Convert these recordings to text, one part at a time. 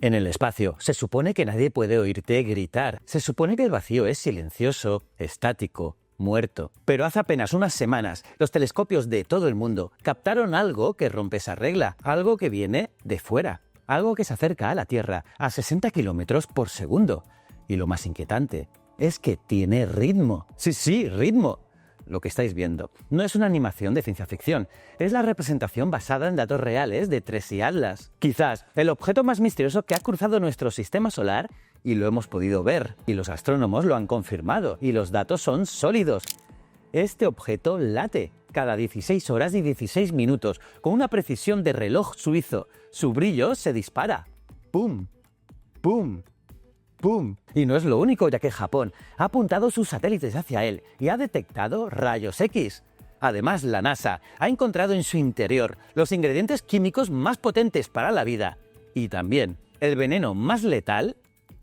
En el espacio, se supone que nadie puede oírte gritar. Se supone que el vacío es silencioso, estático, muerto. Pero hace apenas unas semanas, los telescopios de todo el mundo captaron algo que rompe esa regla, algo que viene de fuera, algo que se acerca a la Tierra a 60 kilómetros por segundo. Y lo más inquietante es que tiene ritmo. Sí, ritmo. Lo que estáis viendo no es una animación de ciencia ficción, es la representación basada en datos reales de Tracy Atlas. Quizás el objeto más misterioso que ha cruzado nuestro sistema solar y lo hemos podido ver, y los astrónomos lo han confirmado, y los datos son sólidos. Este objeto late cada 16 horas y 16 minutos, con una precisión de reloj suizo. Su brillo se dispara. ¡Pum! ¡Pum! ¡Pum! Y no es lo único, ya que Japón ha apuntado sus satélites hacia él y ha detectado rayos X. Además, la NASA ha encontrado en su interior los ingredientes químicos más potentes para la vida y también el veneno más letal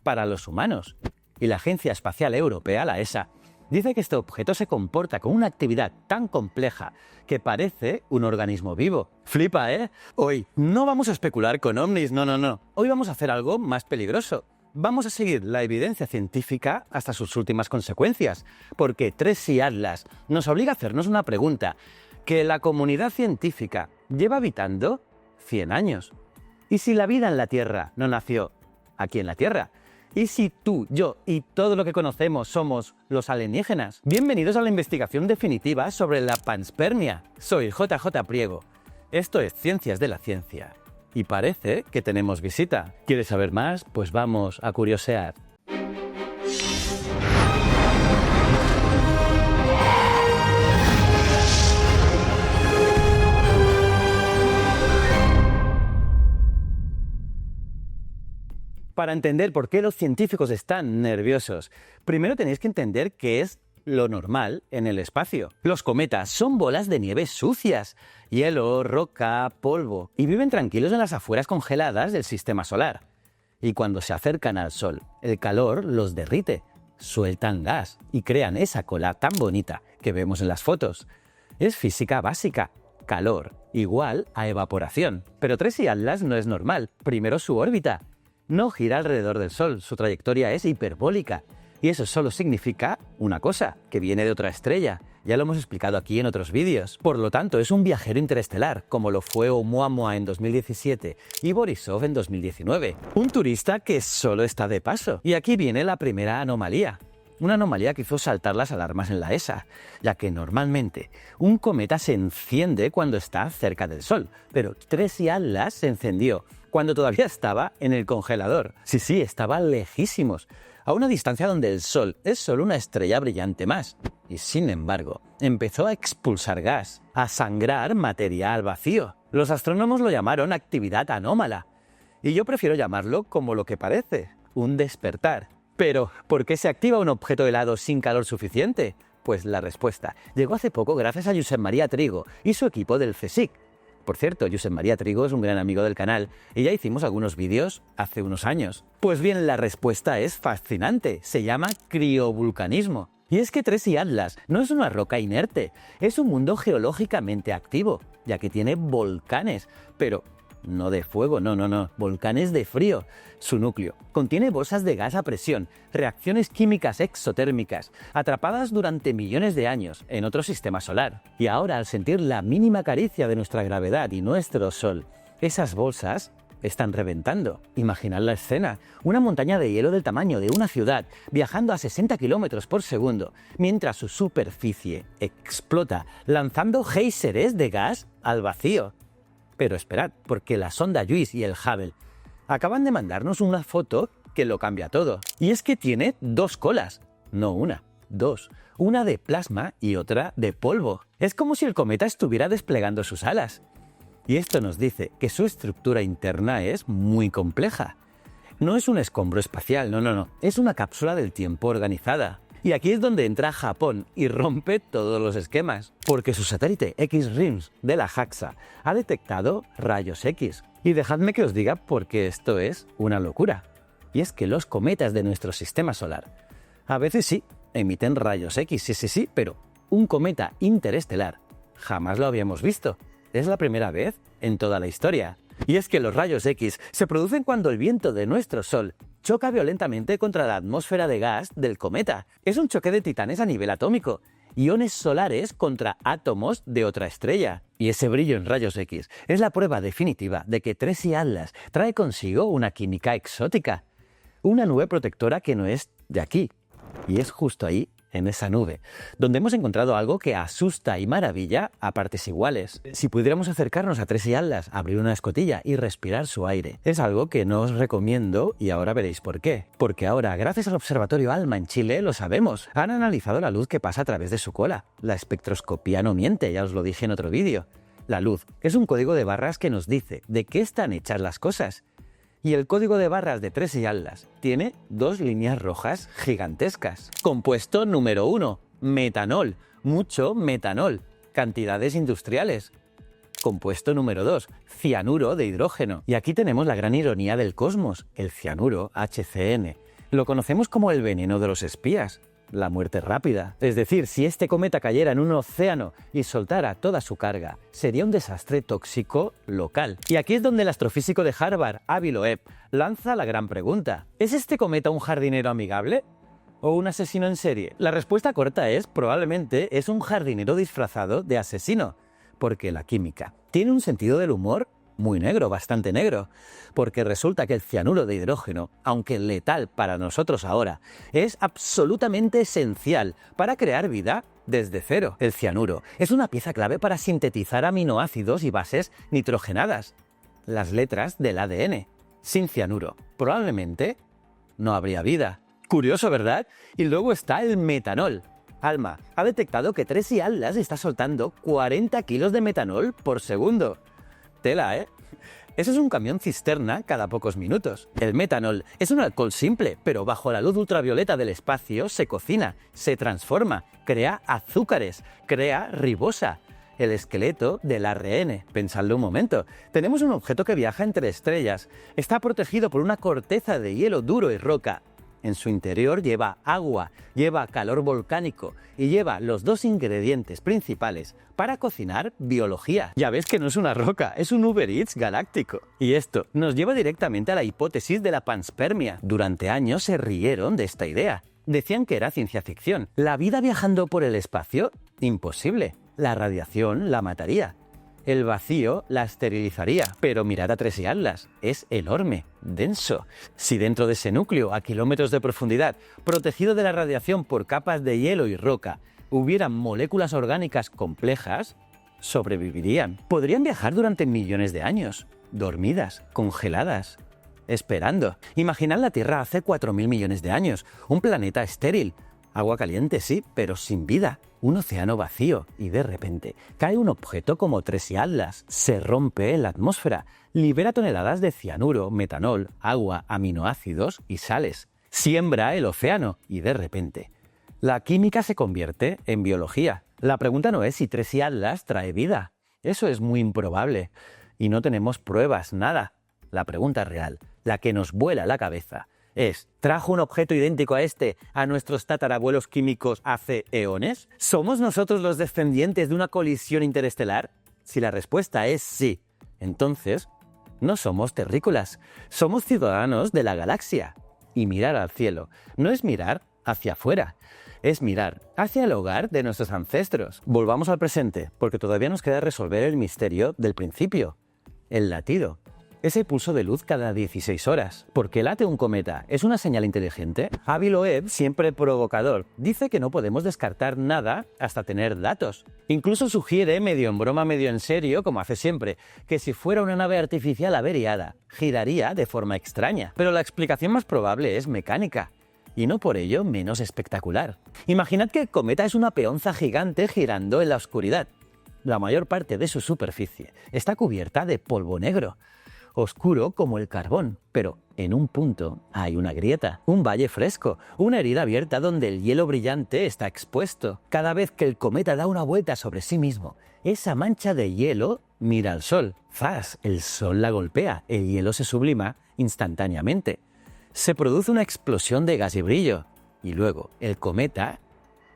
para los humanos. Y la Agencia Espacial Europea, la ESA, dice que este objeto se comporta con una actividad tan compleja que parece un organismo vivo. Flipa, ¿eh? Hoy no vamos a especular con ovnis, no. Hoy vamos a hacer algo más peligroso. Vamos a seguir la evidencia científica hasta sus últimas consecuencias, porque Tracy Atlas nos obliga a hacernos una pregunta que la comunidad científica lleva habitando 100 años. ¿Y si la vida en la Tierra no nació aquí en la Tierra? ¿Y si tú, yo y todo lo que conocemos somos los alienígenas? Bienvenidos a la investigación definitiva sobre la panspermia. Soy JJ Priego. Esto es Ciencias de la Ciencia. Y parece que tenemos visita. ¿Quieres saber más? Pues vamos a curiosear. Para entender por qué los científicos están nerviosos, primero tenéis que entender qué es lo normal en el espacio. Los cometas son bolas de nieve sucias, hielo, roca, polvo, y viven tranquilos en las afueras congeladas del sistema solar. Y cuando se acercan al Sol, el calor los derrite, sueltan gas y crean esa cola tan bonita que vemos en las fotos. Es física básica. Calor igual a evaporación. Pero Tracy Atlas no es normal. Primero, su órbita. No gira alrededor del Sol, su trayectoria es hiperbólica. Y eso solo significa una cosa, que viene de otra estrella. Ya lo hemos explicado aquí en otros vídeos. Por lo tanto, es un viajero interestelar, como lo fue Oumuamua en 2017 y Borisov en 2019. Un turista que solo está de paso. Y aquí viene la primera anomalía. Una anomalía que hizo saltar las alarmas en la ESA, ya que normalmente un cometa se enciende cuando está cerca del Sol, pero Tracy Atlas se encendió cuando todavía estaba en el congelador. Sí, estaba lejísimos, a una distancia donde el Sol es solo una estrella brillante más. Y sin embargo, empezó a expulsar gas, a sangrar materia al vacío. Los astrónomos lo llamaron actividad anómala, y yo prefiero llamarlo como lo que parece, un despertar. Pero, ¿por qué se activa un objeto helado sin calor suficiente? Pues la respuesta llegó hace poco gracias a Josep María Trigo y su equipo del CSIC. Por cierto, Josep María Trigo es un gran amigo del canal y ya hicimos algunos vídeos hace unos años. Pues bien, la respuesta es fascinante, se llama criovulcanismo. Y es que Tracy Atlas no es una roca inerte, es un mundo geológicamente activo, ya que tiene volcanes, pero no de fuego, no, volcanes de frío. Su núcleo contiene bolsas de gas a presión, reacciones químicas exotérmicas, atrapadas durante millones de años en otro sistema solar. Y ahora, al sentir la mínima caricia de nuestra gravedad y nuestro Sol, esas bolsas están reventando. Imaginad la escena, una montaña de hielo del tamaño de una ciudad, viajando a 60 kilómetros por segundo, mientras su superficie explota, lanzando géiseres de gas al vacío. Pero esperad, porque la sonda JUICE y el Hubble acaban de mandarnos una foto que lo cambia todo. Y es que tiene dos colas, no una, dos. Una de plasma y otra de polvo. Es como si el cometa estuviera desplegando sus alas. Y esto nos dice que su estructura interna es muy compleja. No es un escombro espacial, no. Es una cápsula del tiempo organizada. Y aquí es donde entra Japón y rompe todos los esquemas, porque su satélite X-RIMS de la JAXA ha detectado rayos X. Y dejadme que os diga por qué esto es una locura. Y es que los cometas de nuestro sistema solar a veces sí emiten rayos X, sí, pero un cometa interestelar jamás lo habíamos visto. Es la primera vez en toda la historia. Y es que los rayos X se producen cuando el viento de nuestro Sol choca violentamente contra la atmósfera de gas del cometa. Es un choque de titanes a nivel atómico, iones solares contra átomos de otra estrella. Y ese brillo en rayos X es la prueba definitiva de que Tracy Atlas trae consigo una química exótica, una nube protectora que no es de aquí, y es justo ahí, en esa nube, donde hemos encontrado algo que asusta y maravilla a partes iguales. Si pudiéramos acercarnos a Tracy Atlas, abrir una escotilla y respirar su aire, es algo que no os recomiendo y ahora veréis por qué. Porque ahora, gracias al Observatorio ALMA en Chile, lo sabemos. Han analizado la luz que pasa a través de su cola. La espectroscopía no miente, ya os lo dije en otro vídeo. La luz es un código de barras que nos dice de qué están hechas las cosas. Y el código de barras de Tracy Atlas tiene 2 líneas rojas gigantescas. Compuesto número 1, metanol, mucho metanol, cantidades industriales. Compuesto número 2, cianuro de hidrógeno. Y aquí tenemos la gran ironía del cosmos, el cianuro HCN. Lo conocemos como el veneno de los espías. La muerte rápida. Es decir, si este cometa cayera en un océano y soltara toda su carga, sería un desastre tóxico local. Y aquí es donde el astrofísico de Harvard, Avi Loeb, lanza la gran pregunta. ¿Es este cometa un jardinero amigable o un asesino en serie? La respuesta corta es, probablemente es un jardinero disfrazado de asesino, porque la química tiene un sentido del humor muy negro, bastante negro, porque resulta que el cianuro de hidrógeno, aunque letal para nosotros ahora, es absolutamente esencial para crear vida desde cero. El cianuro es una pieza clave para sintetizar aminoácidos y bases nitrogenadas, las letras del ADN. Sin cianuro, probablemente no habría vida. Curioso, ¿verdad? Y luego está el metanol. ALMA ha detectado que Tracy Atlas está soltando 40 kilos de metanol por segundo. Tela, ¿eh? Eso es un camión cisterna cada pocos minutos. El metanol es un alcohol simple, pero bajo la luz ultravioleta del espacio se cocina, se transforma, crea azúcares, crea ribosa, el esqueleto del ARN. Pensadlo un momento. Tenemos un objeto que viaja entre estrellas. Está protegido por una corteza de hielo duro y roca. En su interior lleva agua, lleva calor volcánico y lleva los 2 ingredientes principales para cocinar biología. Ya ves que no es una roca, es un Uber Eats galáctico. Y esto nos lleva directamente a la hipótesis de la panspermia. Durante años se rieron de esta idea. Decían que era ciencia ficción. ¿La vida viajando por el espacio? Imposible. La radiación la mataría. El vacío la esterilizaría. Pero mirad a Tracy Atlas, es enorme, denso. Si dentro de ese núcleo, a kilómetros de profundidad, protegido de la radiación por capas de hielo y roca, hubieran moléculas orgánicas complejas, sobrevivirían. Podrían viajar durante millones de años, dormidas, congeladas, esperando. Imaginad la Tierra hace 4.000 millones de años, un planeta estéril. Agua caliente, sí, pero sin vida. Un océano vacío y de repente cae un objeto como Tracy Atlas, se rompe en la atmósfera, libera toneladas de cianuro, metanol, agua, aminoácidos y sales. Siembra el océano y de repente la química se convierte en biología. La pregunta no es si Tracy Atlas trae vida. Eso es muy improbable y no tenemos pruebas, nada. La pregunta real, la que nos vuela la cabeza, es, ¿trajo un objeto idéntico a este a nuestros tatarabuelos químicos hace eones? ¿Somos nosotros los descendientes de una colisión interestelar? Si la respuesta es sí, entonces no somos terrícolas, somos ciudadanos de la galaxia. Y mirar al cielo no es mirar hacia afuera, es mirar hacia el hogar de nuestros ancestros. Volvamos al presente, porque todavía nos queda resolver el misterio del principio, el latido. Ese pulso de luz cada 16 horas. ¿Por qué late un cometa? ¿Es una señal inteligente? Avi Loeb, siempre provocador, dice que no podemos descartar nada hasta tener datos. Incluso sugiere, medio en broma, medio en serio, como hace siempre, que si fuera una nave artificial averiada, giraría de forma extraña. Pero la explicación más probable es mecánica, y no por ello menos espectacular. Imaginad que el cometa es una peonza gigante girando en la oscuridad. La mayor parte de su superficie está cubierta de polvo negro, oscuro como el carbón, pero en un punto hay una grieta, un valle fresco, una herida abierta donde el hielo brillante está expuesto. Cada vez que el cometa da una vuelta sobre sí mismo, esa mancha de hielo mira al sol. ¡Zas! El sol la golpea, el hielo se sublima instantáneamente. Se produce una explosión de gas y brillo, y luego el cometa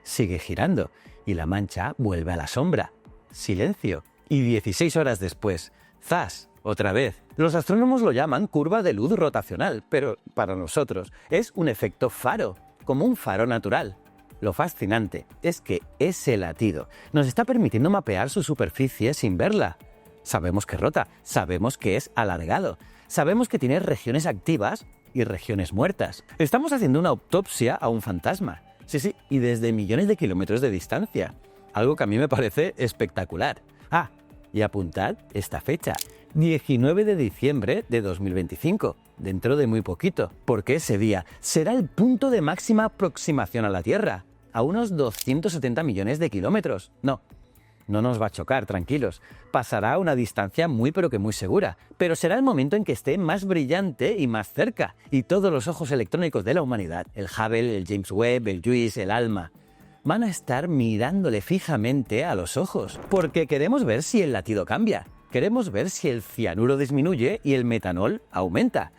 sigue girando y la mancha vuelve a la sombra. Silencio. Y 16 horas después, ¡zas! otra vez. Los astrónomos lo llaman curva de luz rotacional, pero para nosotros es un efecto faro, como un faro natural. Lo fascinante es que ese latido nos está permitiendo mapear su superficie sin verla. Sabemos que rota, sabemos que es alargado, sabemos que tiene regiones activas y regiones muertas. Estamos haciendo una autopsia a un fantasma. Sí, y desde millones de kilómetros de distancia. Algo que a mí me parece espectacular. Ah, y apuntad esta fecha, 19 de diciembre de 2025, dentro de muy poquito, porque ese día será el punto de máxima aproximación a la Tierra, a unos 270 millones de kilómetros. No nos va a chocar, tranquilos. Pasará a una distancia muy pero que muy segura, pero será el momento en que esté más brillante y más cerca, y todos los ojos electrónicos de la humanidad, el Hubble, el James Webb, el JUICE, el ALMA, van a estar mirándole fijamente a los ojos, porque queremos ver si el latido cambia, queremos ver si el cianuro disminuye y el metanol aumenta,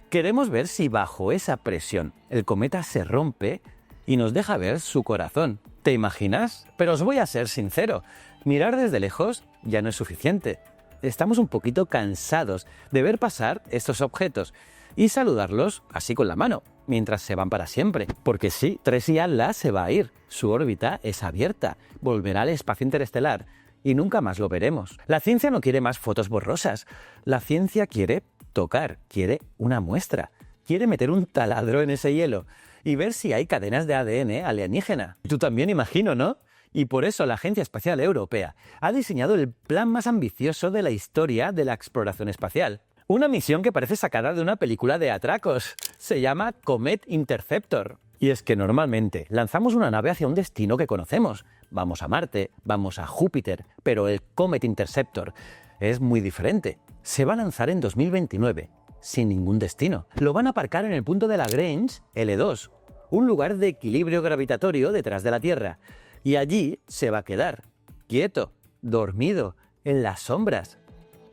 queremos ver si bajo esa presión el cometa se rompe y nos deja ver su corazón. ¿Te imaginas? Pero os voy a ser sincero, mirar desde lejos ya no es suficiente. Estamos un poquito cansados de ver pasar estos objetos y saludarlos así con la mano, mientras se van para siempre. Porque sí, Tracy Atlas se va a ir, su órbita es abierta, volverá al espacio interestelar y nunca más lo veremos. La ciencia no quiere más fotos borrosas, la ciencia quiere tocar, quiere una muestra, quiere meter un taladro en ese hielo y ver si hay cadenas de ADN alienígena. Tú también, imagino, ¿no? Y por eso la Agencia Espacial Europea ha diseñado el plan más ambicioso de la historia de la exploración espacial. Una misión que parece sacada de una película de atracos. Se llama Comet Interceptor. Y es que normalmente lanzamos una nave hacia un destino que conocemos. Vamos a Marte, vamos a Júpiter, pero el Comet Interceptor es muy diferente. Se va a lanzar en 2029. Sin ningún destino. Lo van a aparcar en el punto de Lagrange L2, un lugar de equilibrio gravitatorio detrás de la Tierra, y allí se va a quedar, quieto, dormido, en las sombras,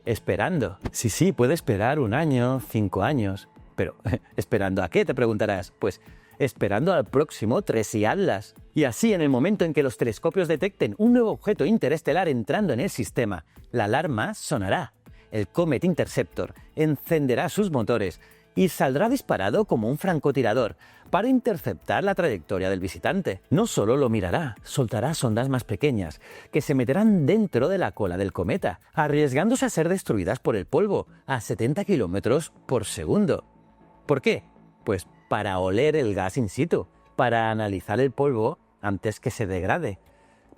esperando. Sí, puede esperar 1 año, 5 años, pero ¿esperando a qué?, te preguntarás. Pues esperando al próximo Tracy Atlas. Y así, en el momento en que los telescopios detecten un nuevo objeto interestelar entrando en el sistema, la alarma sonará. El Comet Interceptor encenderá sus motores y saldrá disparado como un francotirador para interceptar la trayectoria del visitante. No solo lo mirará, soltará sondas más pequeñas que se meterán dentro de la cola del cometa, arriesgándose a ser destruidas por el polvo a 70 kilómetros por segundo. ¿Por qué? Pues para oler el gas in situ, para analizar el polvo antes que se degrade,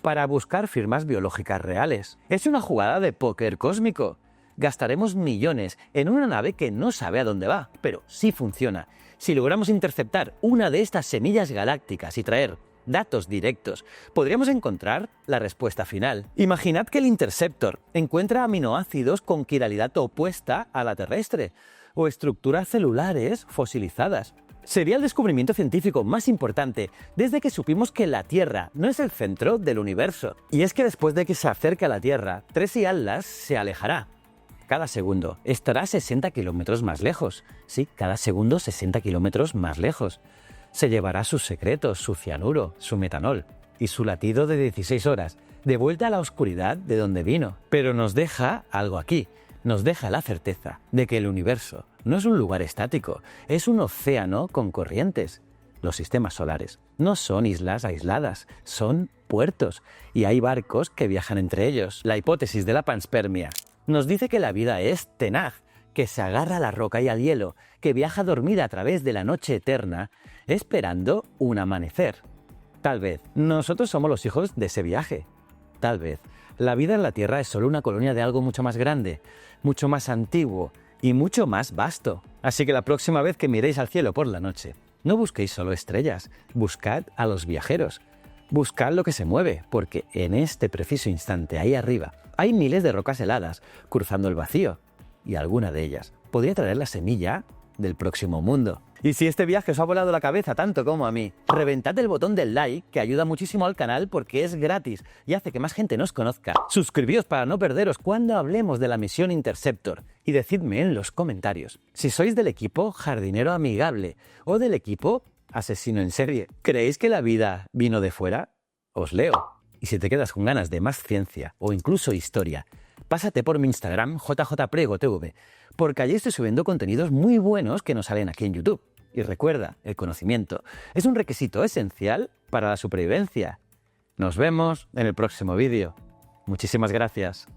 para buscar firmas biológicas reales. Es una jugada de póker cósmico. Gastaremos millones en una nave que no sabe a dónde va, pero sí funciona. Si logramos interceptar una de estas semillas galácticas y traer datos directos, podríamos encontrar la respuesta final. Imaginad que el Interceptor encuentra aminoácidos con quiralidad opuesta a la terrestre, o estructuras celulares fosilizadas. Sería el descubrimiento científico más importante desde que supimos que la Tierra no es el centro del universo. Y es que después de que se acerque a la Tierra, Tracy Atlas se alejará. Cada segundo estará 60 kilómetros más lejos. Sí, cada segundo 60 kilómetros más lejos. Se llevará sus secretos, su cianuro, su metanol y su latido de 16 horas, de vuelta a la oscuridad de donde vino. Pero nos deja algo aquí. Nos deja la certeza de que el universo no es un lugar estático, es un océano con corrientes. Los sistemas solares no son islas aisladas, son puertos, y hay barcos que viajan entre ellos. La hipótesis de la panspermia nos dice que la vida es tenaz, que se agarra a la roca y al hielo, que viaja dormida a través de la noche eterna, esperando un amanecer. Tal vez nosotros somos los hijos de ese viaje. Tal vez la vida en la Tierra es solo una colonia de algo mucho más grande, mucho más antiguo y mucho más vasto. Así que la próxima vez que miréis al cielo por la noche, no busquéis solo estrellas, buscad a los viajeros. Buscad lo que se mueve, porque en este preciso instante ahí arriba hay miles de rocas heladas cruzando el vacío, y alguna de ellas podría traer la semilla del próximo mundo. Y si este viaje os ha volado la cabeza tanto como a mí, reventad el botón del like, que ayuda muchísimo al canal porque es gratis y hace que más gente nos conozca. Suscribíos para no perderos cuando hablemos de la misión Interceptor y decidme en los comentarios si sois del equipo jardinero amigable o del equipo asesino en serie. ¿Creéis que la vida vino de fuera? Os leo. Y si te quedas con ganas de más ciencia o incluso historia, pásate por mi Instagram, jjpregotv, porque allí estoy subiendo contenidos muy buenos que no salen aquí en YouTube. Y recuerda, el conocimiento es un requisito esencial para la supervivencia. Nos vemos en el próximo vídeo. Muchísimas gracias.